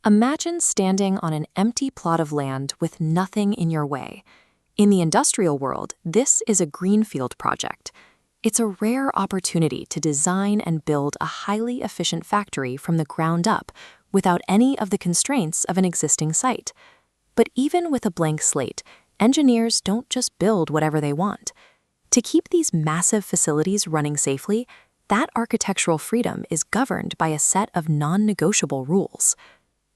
Imagine standing on an empty plot of land with nothing in your way. In the industrial world, this is a greenfield project. It's a rare opportunity to design and build a highly efficient factory from the ground up without any of the constraints of an existing site. But even with a blank slate, engineers don't just build whatever they want. To keep these massive facilities running safely, that architectural freedom is governed by a set of non-negotiable rules.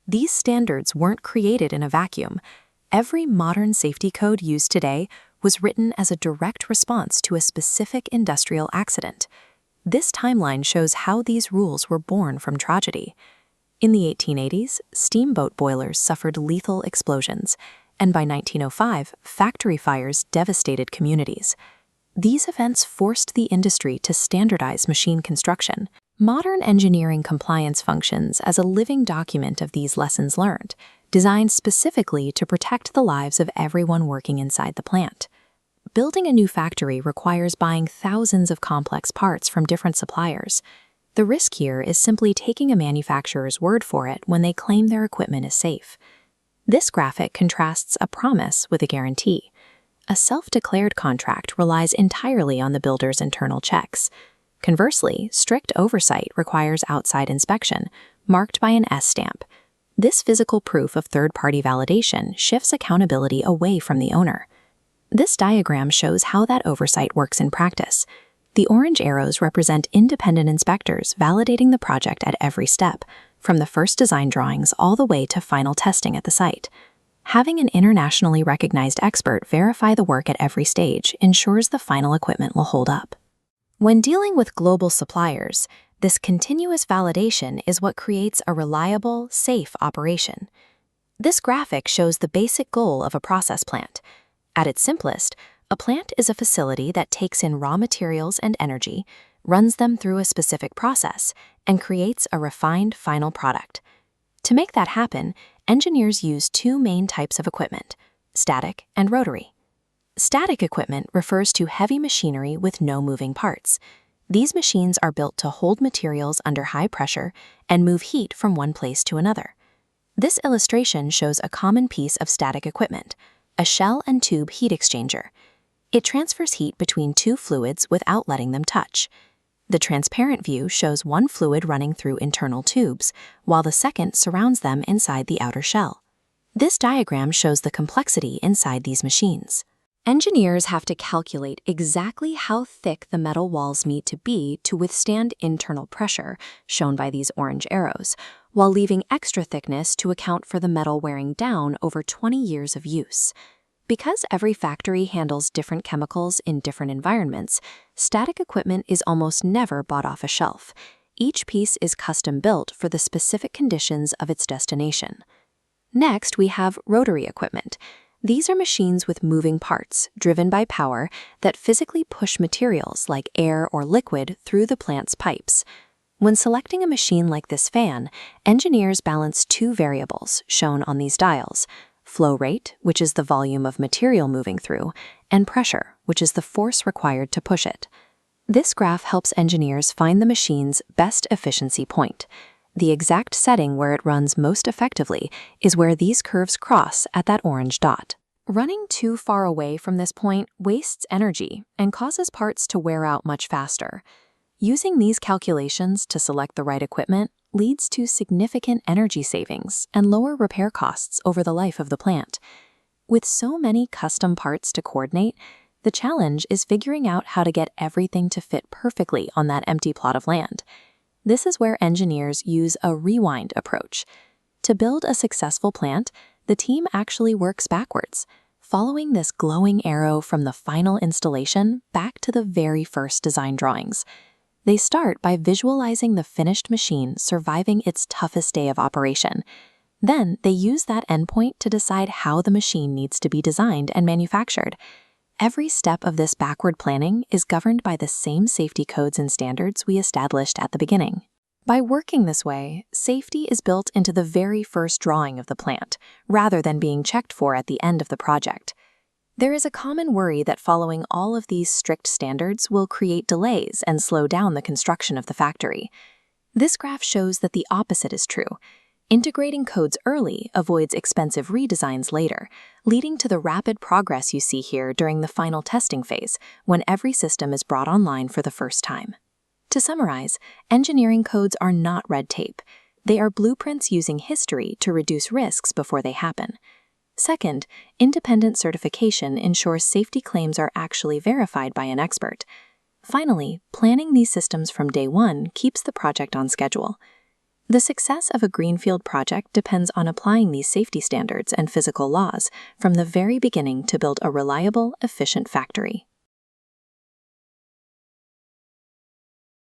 These standards weren't created in a vacuum. Every modern safety code used today was written as a direct response to a specific industrial accident. This timeline shows how these rules were born from tragedy. In the 1880s, steamboat boilers suffered lethal explosions, and by 1905, factory fires devastated communities. These events forced the industry to standardize machine construction. Modern engineering compliance functions as a living document of these lessons learned, designed specifically to protect the lives of everyone working inside the plant. Building a new factory requires buying thousands of complex parts from different suppliers. The risk here is simply taking a manufacturer's word for it when they claim their equipment is safe. This graphic contrasts a promise with a guarantee. A self-declared contract relies entirely on the builder's internal checks. Conversely, strict oversight requires outside inspection, marked by an S stamp. This physical proof of third-party validation shifts accountability away from the owner. This diagram shows how that oversight works in practice. The orange arrows represent independent inspectors validating the project at every step, from the first design drawings all the way to final testing at the site. Having an internationally recognized expert verify the work at every stage ensures the final equipment will hold up. When dealing with global suppliers, this continuous validation is what creates a reliable, safe operation. This graphic shows the basic goal of a process plant. At its simplest, a plant is a facility that takes in raw materials and energy, runs them through a specific process, and creates a refined final product. To make that happen, engineers use two main types of equipment: static and rotary. Static equipment refers to heavy machinery with no moving parts. These machines are built to hold materials under high pressure and move heat from one place to another. This illustration shows a common piece of static equipment, a shell and tube heat exchanger. It transfers heat between two fluids without letting them touch. The transparent view shows one fluid running through internal tubes, while the second surrounds them inside the outer shell. This diagram shows the complexity inside these machines. Engineers have to calculate exactly how thick the metal walls need to be to withstand internal pressure, shown by these orange arrows, while leaving extra thickness to account for the metal wearing down over 20 years of use. Because every factory handles different chemicals in different environments, static equipment is almost never bought off a shelf. Each piece is custom-built for the specific conditions of its destination. Next, we have rotary equipment. These are machines with moving parts, driven by power, that physically push materials like air or liquid through the plant's pipes. When selecting a machine like this fan, engineers balance two variables shown on these dials: flow rate, which is the volume of material moving through, and pressure, which is the force required to push it. This graph helps engineers find the machine's best efficiency point. The exact setting where it runs most effectively is where these curves cross at that orange dot. Running too far away from this point wastes energy and causes parts to wear out much faster. Using these calculations to select the right equipment leads to significant energy savings and lower repair costs over the life of the plant. With so many custom parts to coordinate, the challenge is figuring out how to get everything to fit perfectly on that empty plot of land. This is where engineers use a rewind approach. To build a successful plant, the team actually works backwards, following this glowing arrow from the final installation back to the very first design drawings. They start by visualizing the finished machine surviving its toughest day of operation. Then they use that endpoint to decide how the machine needs to be designed and manufactured. Every step of this backward planning is governed by the same safety codes and standards we established at the beginning. By working this way, safety is built into the very first drawing of the plant, rather than being checked for at the end of the project. There is a common worry that following all of these strict standards will create delays and slow down the construction of the factory. This graph shows that the opposite is true. Integrating codes early avoids expensive redesigns later, leading to the rapid progress you see here during the final testing phase, when every system is brought online for the first time. To summarize, engineering codes are not red tape. They are blueprints using history to reduce risks before they happen. Second, independent certification ensures safety claims are actually verified by an expert. Finally, planning these systems from day one keeps the project on schedule. The success of a greenfield project depends on applying these safety standards and physical laws from the very beginning to build a reliable, efficient factory.